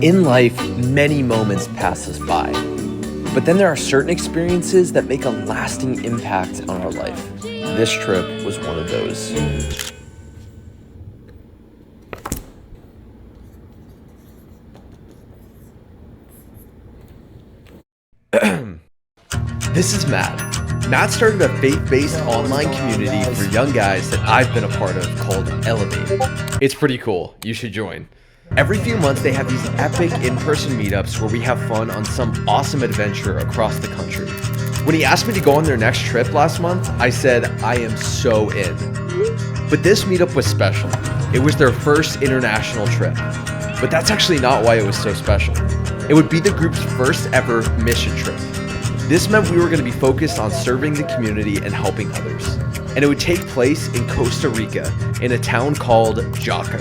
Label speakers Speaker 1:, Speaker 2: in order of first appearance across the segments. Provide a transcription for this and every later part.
Speaker 1: In life, many moments pass us by, but then there are certain experiences that make a lasting impact on our life. This trip was one of those. This is Matt. Matt started a faith-based online community for young guys that I've been a part of called Elevate. It's pretty cool. You should join. Every few months, they have these epic in-person meetups where we have fun on some awesome adventure across the country. When he asked me to go on their next trip last month, I said, I am so in. But this meetup was special. It was their first international trip. But that's actually not why it was so special. It would be the group's first ever mission trip. This meant we were going to be focused on serving the community and helping others. And it would take place in Costa Rica, in a town called Jaco.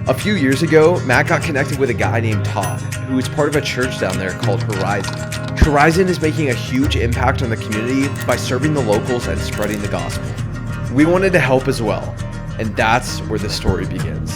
Speaker 1: A few years ago, Matt got connected with a guy named Todd, who is part of a church down there called Horizon. Horizon is making a huge impact on the community by serving the locals and spreading the gospel. We wanted to help as well, and that's where the story begins.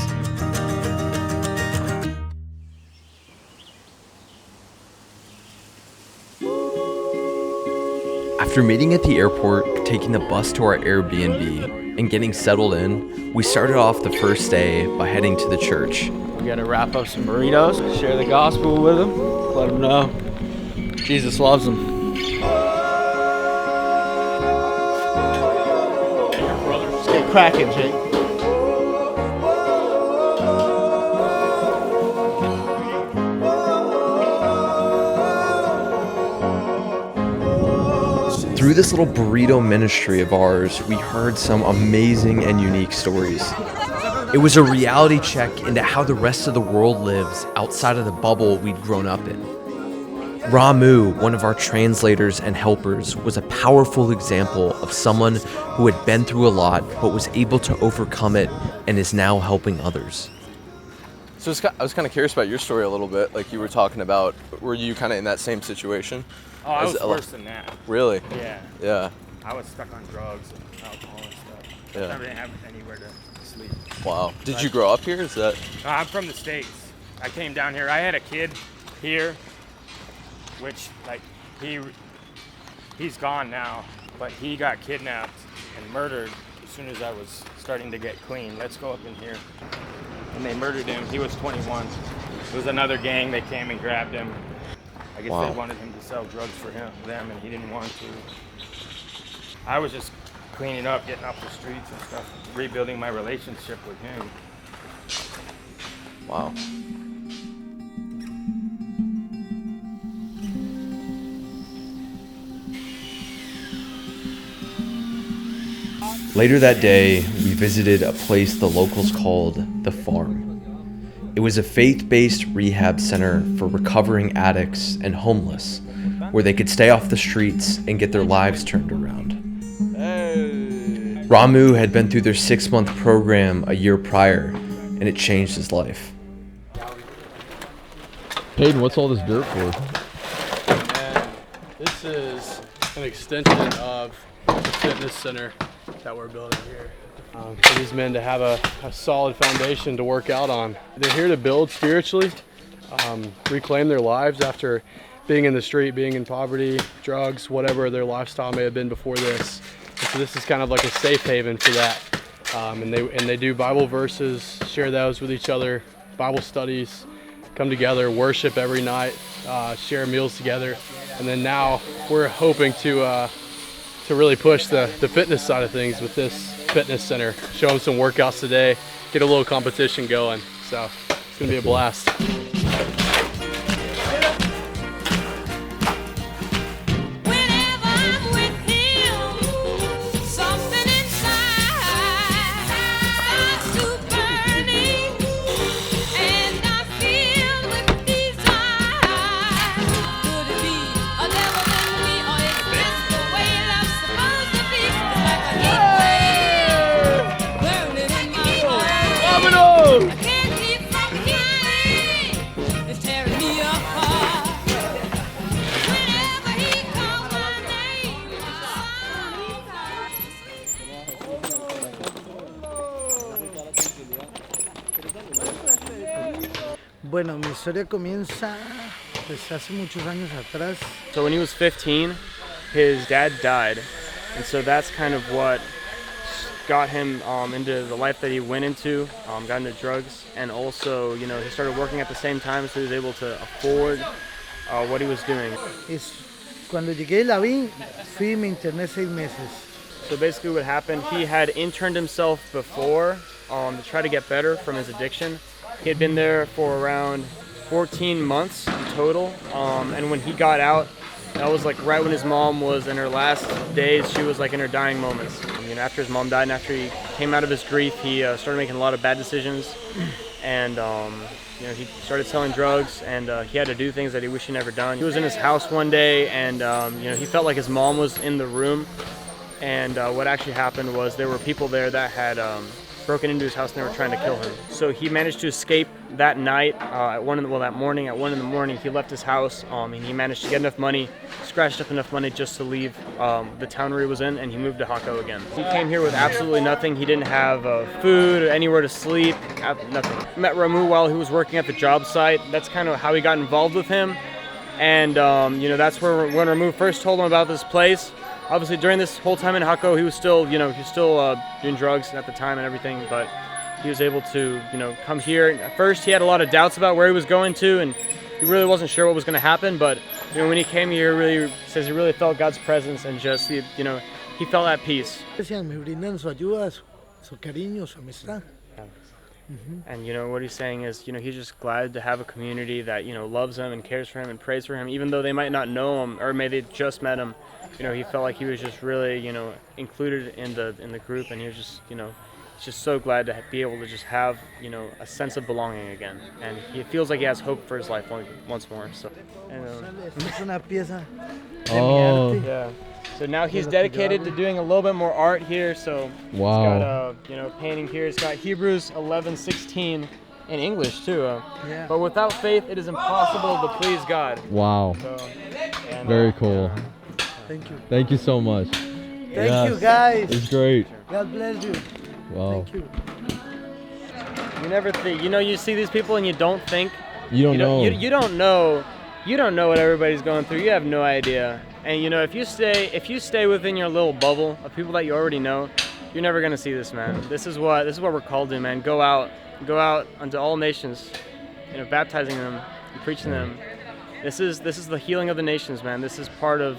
Speaker 1: After meeting at the airport, taking the bus to our Airbnb, and getting settled in, we started off the first day by heading to the church.
Speaker 2: We gotta wrap up some burritos, share the gospel with them, let them know Jesus loves them. Let's get cracking, Jake.
Speaker 1: Through this little burrito ministry of ours, we heard some amazing and unique stories. It was a reality check into how the rest of the world lives outside of the bubble we'd grown up in. Ramu, one of our translators and helpers, was a powerful example of someone who had been through a lot but was able to overcome it and is now helping others.
Speaker 3: So I was kind of curious about your story a little bit. Like you were talking about, were you kind of in that same situation?
Speaker 4: Oh, I was worse than that.
Speaker 3: Really?
Speaker 4: Yeah.
Speaker 3: Yeah.
Speaker 4: I was stuck on drugs and alcohol and stuff.
Speaker 3: Yeah.
Speaker 4: I didn't have anywhere to sleep.
Speaker 3: Wow. Did you grow up here? Is that?
Speaker 4: I'm from the States. I came down here. I had a kid here, which he's gone now, but he got kidnapped and murdered as soon as I was starting to get clean. Let's go up in here. And they murdered him. He was 21. It was another gang. They came and grabbed him. I guess they wanted him to sell drugs for them, and he didn't want to. I was just cleaning up, getting off the streets and stuff, rebuilding my relationship with him.
Speaker 3: Wow.
Speaker 1: Later that day, we visited a place the locals called The Farm. It was a faith-based rehab center for recovering addicts and homeless, where they could stay off the streets and get their lives turned around.
Speaker 3: Hey.
Speaker 1: Ramu had been through their 6-month program a year prior, and it changed his life.
Speaker 5: Hayden, what's all this dirt for?
Speaker 2: And this is an extension of the fitness center that we're building here. For these men to have a solid foundation to work out on. They're here to build spiritually, reclaim their lives after being in the street, being in poverty, drugs, whatever their lifestyle may have been before this. And so this is kind of like a safe haven for that. And they do Bible verses, share those with each other, Bible studies, come together, worship every night, share meals together. And then now we're hoping to really push the fitness side of things with this fitness center, show them some workouts today, get a little competition going. So it's gonna be a blast.
Speaker 6: Bueno, mi historia comienza pues hace muchos años atrás.
Speaker 7: So when he was 15, his dad died, and so that's kind of what got him into the life that he went into, got into drugs, and also, you know, he started working at the same time, so he was able to afford what he was doing.
Speaker 6: Cuando llegué la vi, fui y me interné 6 meses.
Speaker 7: So basically what happened, he had interned himself before to try to get better from his addiction. He had been there for around 14 months in total, and when he got out, that was like right when his mom was in her last days. She was like in her dying moments. And, you know, after his mom died and after he came out of his grief, he started making a lot of bad decisions, and you know, he started selling drugs, and he had to do things that he wished he never done. He was in his house one day, and you know, he felt like his mom was in the room, and what actually happened was there were people there that had broken into his house and they were trying to kill him. So he managed to escape that night. That morning at 1 in the morning, he left his house, and he managed to get enough money, scratched up enough money just to leave the town where he was in, and he moved to Jaco again. He came here with absolutely nothing. He didn't have food, anywhere to sleep, nothing. Met Ramu while he was working at the job site. That's kind of how he got involved with him, and you know, that's where when Ramu first told him about this place. Obviously, during this whole time in Jaco, he was still, you know, doing drugs at the time and everything, but he was able to, you know, come here. At first, he had a lot of doubts about where he was going to, and he really wasn't sure what was going to happen, but, you know, when he came here, really says he really felt God's presence and just, you know, he felt at peace.
Speaker 6: Me brindan su ayuda, su cariño, su amistad.
Speaker 7: And, you know, what he's saying is, you know, he's just glad to have a community that, you know, loves him and cares for him and prays for him, even though they might not know him or maybe they just met him. You know, he felt like he was just really, you know, included in the group, and he was just, you know, he's just so glad to be able to just have, you know, a sense of belonging again, and he feels like he has hope for his life once more. So, and,
Speaker 6: Es una pieza de
Speaker 5: Oh.
Speaker 6: mi arte.
Speaker 7: yeah. So now he's dedicated to doing a little bit more art here. So
Speaker 5: Wow.
Speaker 7: he's got you know, painting here. He's got Hebrews 11:16 in English too.
Speaker 6: Yeah.
Speaker 7: But without faith, it is impossible to please God.
Speaker 5: Wow.
Speaker 7: So, and,
Speaker 5: Very cool.
Speaker 6: Thank you.
Speaker 5: Thank you so much.
Speaker 6: Thank you, guys.
Speaker 5: It's great.
Speaker 6: God bless you.
Speaker 5: Wow.
Speaker 6: Thank you.
Speaker 7: You never think, you know, you see these people and you don't think.
Speaker 5: You don't know.
Speaker 7: You don't know. You don't know what everybody's going through. You have no idea. And you know, if you stay within your little bubble of people that you already know, you're never gonna see this, man. This is what we're called to, man. Go out unto all nations, you know, baptizing them, and preaching them. This is the healing of the nations, man. This is part of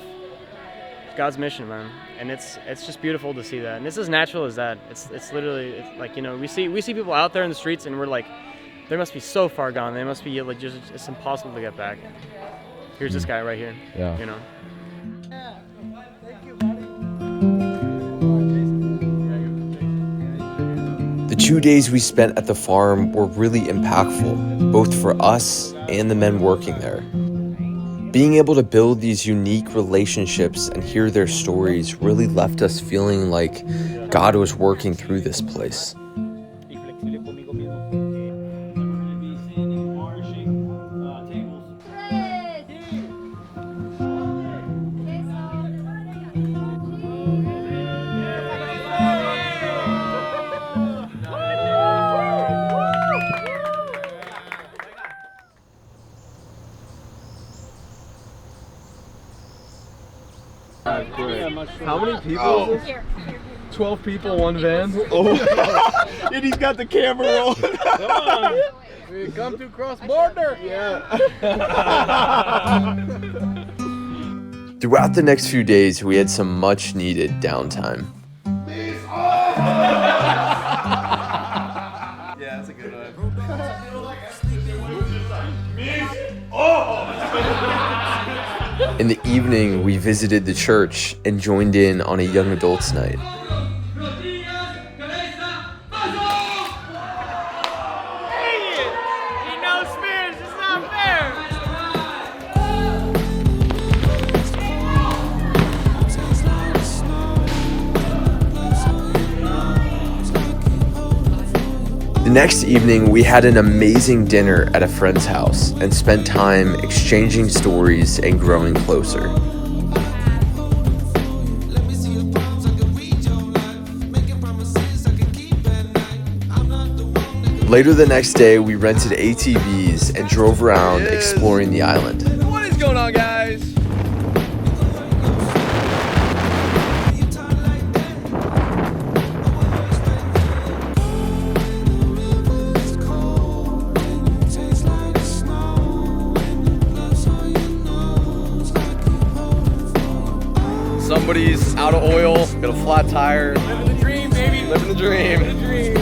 Speaker 7: God's mission, man. And it's just beautiful to see that. And it's as natural as that. It's literally like, you know, we see people out there in the streets and we're like, they must be so far gone. They must be like, just, it's impossible to get back. Here's this guy right here.
Speaker 5: Yeah.
Speaker 7: You know.
Speaker 1: The 2 days we spent at the farm were really impactful, both for us and the men working there. Being able to build these unique relationships and hear their stories really left us feeling like God was working through this place.
Speaker 2: How many people is this? 12 people, one van.
Speaker 3: Oh, and he's got the camera rolling.
Speaker 2: Come on. We come to cross border.
Speaker 3: Yeah.
Speaker 1: Throughout the next few days, we had some much needed downtime.
Speaker 3: Yeah, that's a good one.
Speaker 1: In the evening, we visited the church and joined in on a young adults night. The next evening, we had an amazing dinner at a friend's house and spent time exchanging stories and growing closer. Later the next day, we rented ATVs and drove around exploring the island.
Speaker 3: What is going on, guys? Somebody's out of oil, got a flat tire.
Speaker 4: Living the dream, baby.
Speaker 3: Living the dream.
Speaker 4: Living the dream.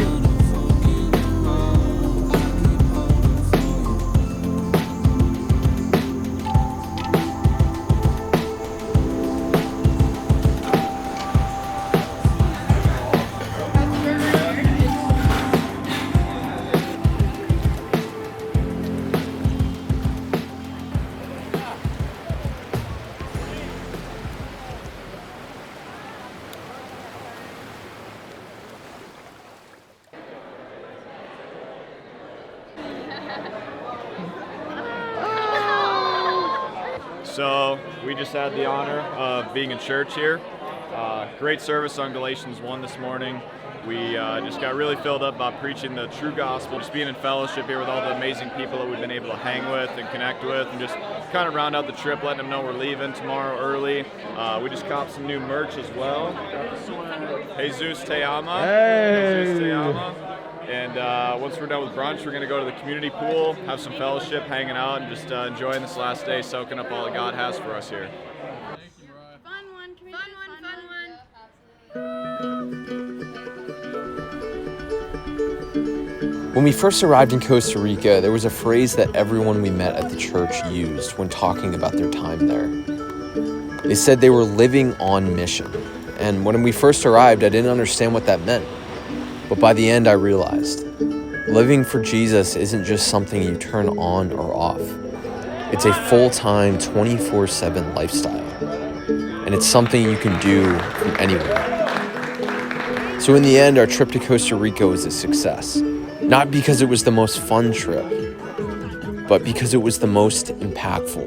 Speaker 8: So we just had the honor of being in church here. Great service on Galatians 1 this morning. We just got really filled up about preaching the true gospel, just being in fellowship here with all the amazing people that we've been able to hang with and connect with, and just kind of round out the trip, letting them know we're leaving tomorrow early. We just copped some new merch as well. Jesus Te Ama.
Speaker 5: Hey.
Speaker 8: Jesus Te Ama. And once we're done with brunch, we're going to go to the community pool, have some fellowship, hanging out, and just enjoying this last day, soaking up all that God has for us here.
Speaker 9: Fun one. Can we fun one.
Speaker 1: When we first arrived in Costa Rica, there was a phrase that everyone we met at the church used when talking about their time there. They said they were living on mission. And when we first arrived, I didn't understand what that meant. But by the end, I realized living for Jesus isn't just something you turn on or off. It's a full-time, 24/7 lifestyle. And it's something you can do from anywhere. So in the end, our trip to Costa Rica was a success. Not because it was the most fun trip, but because it was the most impactful.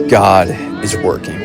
Speaker 1: God is working.